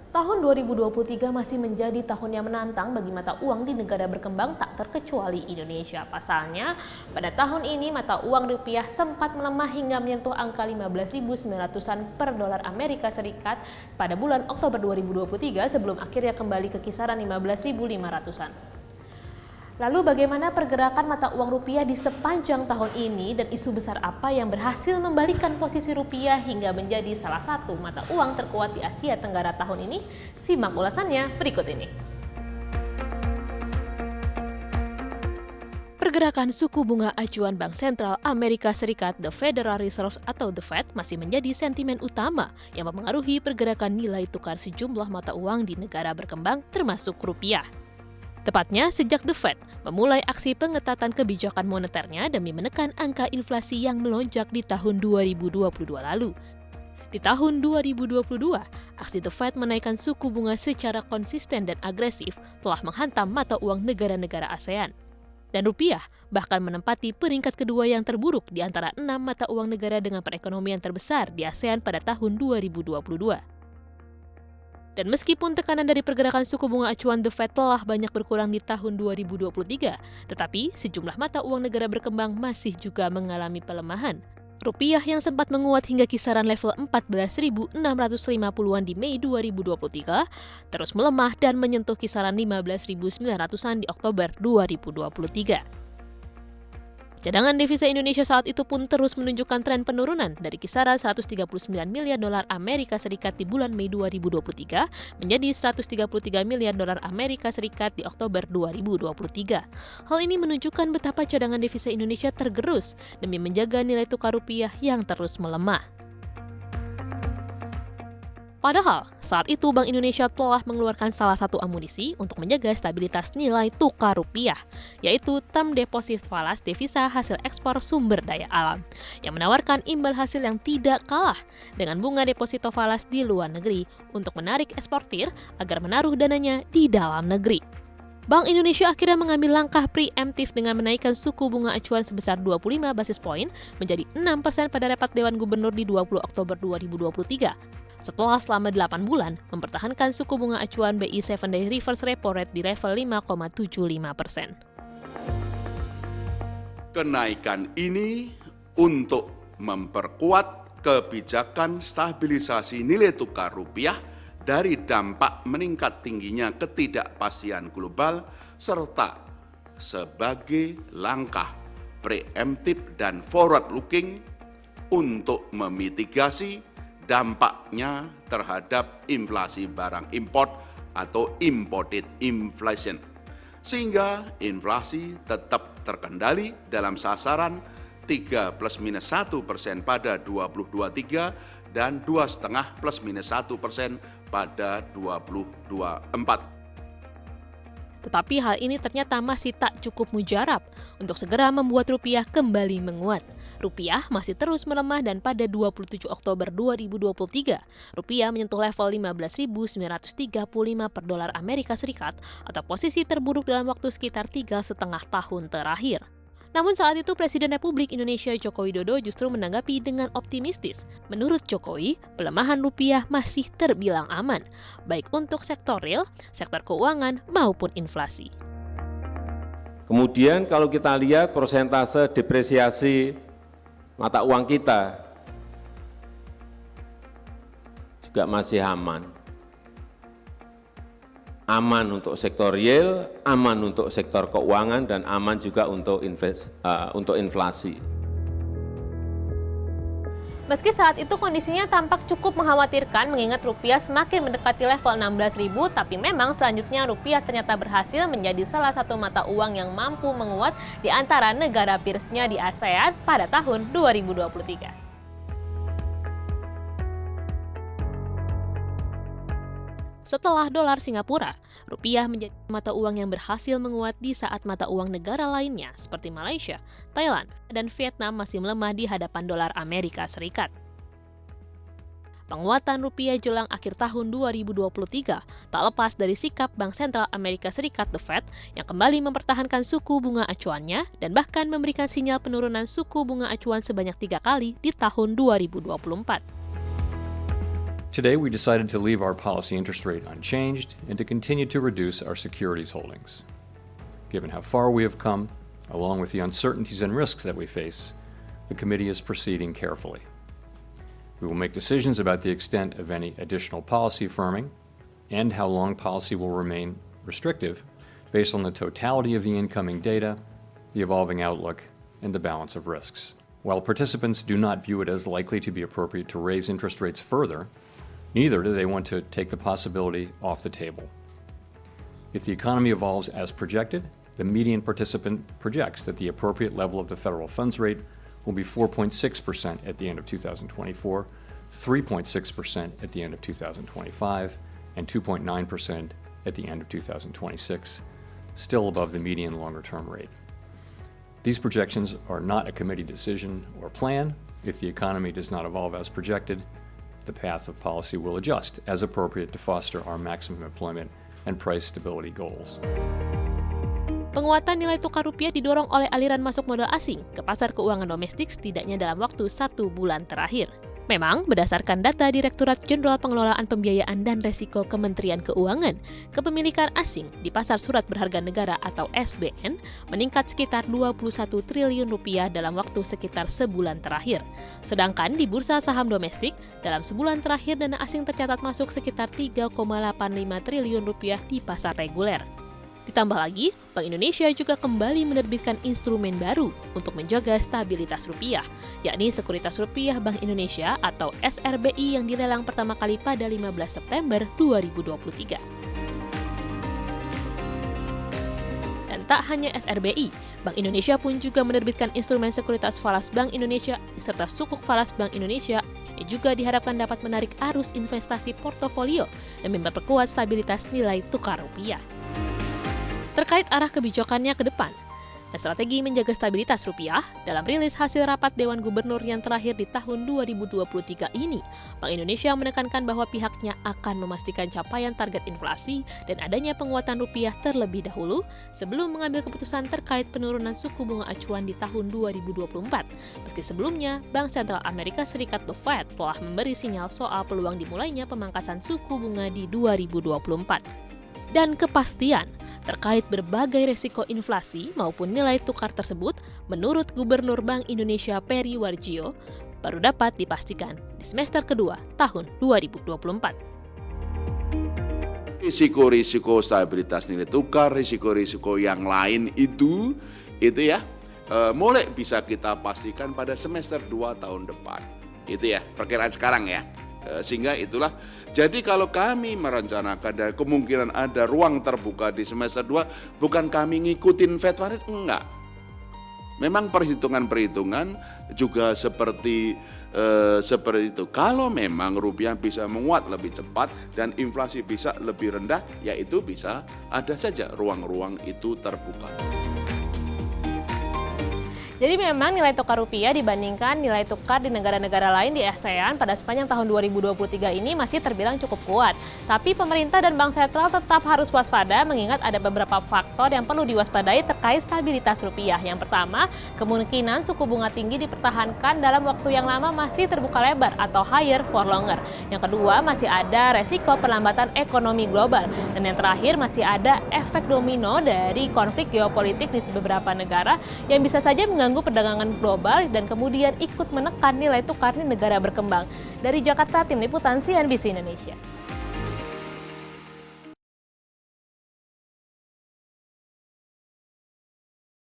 Tahun 2023 masih menjadi tahun yang menantang bagi mata uang di negara berkembang tak terkecuali Indonesia. Pasalnya, pada tahun ini mata uang rupiah sempat melemah hingga menyentuh angka 15.900-an per dolar Amerika Serikat pada bulan Oktober 2023 sebelum akhirnya kembali ke kisaran 15.500-an. Lalu bagaimana pergerakan mata uang rupiah di sepanjang tahun ini dan isu besar apa yang berhasil membalikan posisi rupiah hingga menjadi salah satu mata uang terkuat di Asia Tenggara tahun ini? Simak ulasannya berikut ini. Pergerakan suku bunga acuan Bank Sentral Amerika Serikat The Federal Reserve atau The Fed masih menjadi sentimen utama yang mempengaruhi pergerakan nilai tukar sejumlah mata uang di negara berkembang termasuk rupiah. Tepatnya sejak The Fed memulai aksi pengetatan kebijakan moneternya demi menekan angka inflasi yang melonjak di tahun 2022 lalu. Di tahun 2022, aksi The Fed menaikkan suku bunga secara konsisten dan agresif telah menghantam mata uang negara-negara ASEAN. Dan rupiah bahkan menempati peringkat kedua yang terburuk di antara 6 mata uang negara dengan perekonomian terbesar di ASEAN pada tahun 2022. Dan meskipun tekanan dari pergerakan suku bunga acuan The Fed telah banyak berkurang di tahun 2023, tetapi sejumlah mata uang negara berkembang masih juga mengalami pelemahan. Rupiah yang sempat menguat hingga kisaran level 14.650-an di Mei 2023, terus melemah dan menyentuh kisaran 15.900-an di Oktober 2023. Cadangan devisa Indonesia saat itu pun terus menunjukkan tren penurunan dari kisaran 139 miliar dolar Amerika Serikat di bulan Mei 2023 menjadi 133 miliar dolar Amerika Serikat di Oktober 2023. Hal ini menunjukkan betapa cadangan devisa Indonesia tergerus demi menjaga nilai tukar rupiah yang terus melemah. Padahal, saat itu Bank Indonesia telah mengeluarkan salah satu amunisi untuk menjaga stabilitas nilai tukar rupiah, yaitu Term Deposit Falas devisa hasil ekspor sumber daya alam, yang menawarkan imbal hasil yang tidak kalah dengan bunga deposito falas di luar negeri untuk menarik eksportir agar menaruh dananya di dalam negeri. Bank Indonesia akhirnya mengambil langkah preemptif dengan menaikkan suku bunga acuan sebesar 25 basis poin menjadi 6% pada rapat Dewan Gubernur di 20 Oktober 2023. Setelah selama 8 bulan mempertahankan suku bunga acuan BI 7-day reverse repo rate di level 5,75%. Kenaikan ini untuk memperkuat kebijakan stabilisasi nilai tukar rupiah dari dampak meningkat tingginya ketidakpastian global serta sebagai langkah preemptif dan forward-looking untuk memitigasi dampaknya terhadap inflasi barang import atau imported inflation, sehingga inflasi tetap terkendali dalam sasaran 3 ± 1% pada 2023 dan 2,5 ± 1% pada 2024. Tetapi hal ini ternyata masih tak cukup mujarab untuk segera membuat rupiah kembali menguat. Rupiah masih terus melemah dan pada 27 Oktober 2023, rupiah menyentuh level 15.935 per dolar Amerika Serikat atau posisi terburuk dalam waktu sekitar 3,5 tahun terakhir. Namun saat itu Presiden Republik Indonesia Joko Widodo justru menanggapi dengan optimistis. Menurut Jokowi, pelemahan rupiah masih terbilang aman, baik untuk sektor real, sektor keuangan, maupun inflasi. Kemudian kalau kita lihat persentase depresiasi mata uang kita juga masih aman. Aman untuk sektor real, aman untuk sektor keuangan, dan aman juga untuk inflasi. Meski saat itu kondisinya tampak cukup mengkhawatirkan mengingat rupiah semakin mendekati level 16.000, tapi memang selanjutnya rupiah ternyata berhasil menjadi salah satu mata uang yang mampu menguat di antara negara peersnya di ASEAN pada tahun 2023. Setelah dolar Singapura, rupiah menjadi mata uang yang berhasil menguat di saat mata uang negara lainnya seperti Malaysia, Thailand, dan Vietnam masih melemah di hadapan dolar Amerika Serikat. Penguatan rupiah jelang akhir tahun 2023 tak lepas dari sikap Bank Sentral Amerika Serikat The Fed yang kembali mempertahankan suku bunga acuannya dan bahkan memberikan sinyal penurunan suku bunga acuan sebanyak 3 kali di tahun 2024. Today, we decided to leave our policy interest rate unchanged and to continue to reduce our securities holdings. Given how far we have come, along with the uncertainties and risks that we face, the committee is proceeding carefully. We will make decisions about the extent of any additional policy firming and how long policy will remain restrictive based on the totality of the incoming data, the evolving outlook, and the balance of risks. While participants do not view it as likely to be appropriate to raise interest rates further, neither do they want to take the possibility off the table. If the economy evolves as projected, the median participant projects that the appropriate level of the federal funds rate will be 4.6% at the end of 2024, 3.6% at the end of 2025, and 2.9% at the end of 2026, still above the median longer-term rate. These projections are not a committee decision or plan. If the economy does not evolve as projected, the path of policy will adjust as appropriate to foster our maximum employment and price stability goals. Penguatan nilai tukar rupiah didorong oleh aliran masuk modal asing ke pasar keuangan domestik setidaknya dalam waktu 1 bulan terakhir. Memang, berdasarkan data Direktorat Jenderal Pengelolaan Pembiayaan dan Resiko Kementerian Keuangan, kepemilikan asing di pasar surat berharga negara atau SBN meningkat sekitar 21 triliun rupiah dalam waktu sekitar sebulan terakhir. Sedangkan di bursa saham domestik, dalam sebulan terakhir dana asing tercatat masuk sekitar 3,85 triliun rupiah di pasar reguler. Ditambah lagi, Bank Indonesia juga kembali menerbitkan instrumen baru untuk menjaga stabilitas rupiah, yakni Sekuritas Rupiah Bank Indonesia atau SRBI yang dilelang pertama kali pada 15 September 2023. Dan tak hanya SRBI, Bank Indonesia pun juga menerbitkan instrumen Sekuritas Falas Bank Indonesia serta Sukuk Falas Bank Indonesia yang juga diharapkan dapat menarik arus investasi portofolio dan memperkuat stabilitas nilai tukar rupiah. Terkait arah kebijakannya ke depan dan strategi menjaga stabilitas rupiah, dalam rilis hasil rapat Dewan Gubernur yang terakhir di tahun 2023 ini, Bank Indonesia menekankan bahwa pihaknya akan memastikan capaian target inflasi dan adanya penguatan rupiah terlebih dahulu sebelum mengambil keputusan terkait penurunan suku bunga acuan di tahun 2024. Meski sebelumnya, Bank Sentral Amerika Serikat The Fed telah memberi sinyal soal peluang dimulainya pemangkasan suku bunga di 2024. Dan kepastian terkait berbagai resiko inflasi maupun nilai tukar tersebut, menurut Gubernur Bank Indonesia Peri Warjio, baru dapat dipastikan di semester kedua tahun 2024. Risiko-risiko stabilitas nilai tukar, risiko-risiko yang lain itu ya, mulai bisa kita pastikan pada semester 2 tahun depan. Itu ya, perkiraan sekarang ya. Sehingga itulah, jadi kalau kami merencanakan dan kemungkinan ada ruang terbuka di semester 2, bukan kami ngikutin Fed Fund Rate, enggak. Memang perhitungan-perhitungan juga seperti itu. Kalau memang rupiah bisa menguat lebih cepat dan inflasi bisa lebih rendah, yaitu bisa ada saja ruang-ruang itu terbuka. Jadi memang nilai tukar rupiah dibandingkan nilai tukar di negara-negara lain di ASEAN pada sepanjang tahun 2023 ini masih terbilang cukup kuat. Tapi pemerintah dan bank sentral tetap harus waspada mengingat ada beberapa faktor yang perlu diwaspadai terkait stabilitas rupiah. Yang pertama, kemungkinan suku bunga tinggi dipertahankan dalam waktu yang lama masih terbuka lebar atau higher for longer. Yang kedua, masih ada resiko perlambatan ekonomi global. Dan yang terakhir, masih ada efek domino dari konflik geopolitik di beberapa negara yang bisa saja mengganggu perdagangan global dan kemudian ikut menekan nilai tukar di negara berkembang. Dari Jakarta, Tim Liputan CNBC Indonesia.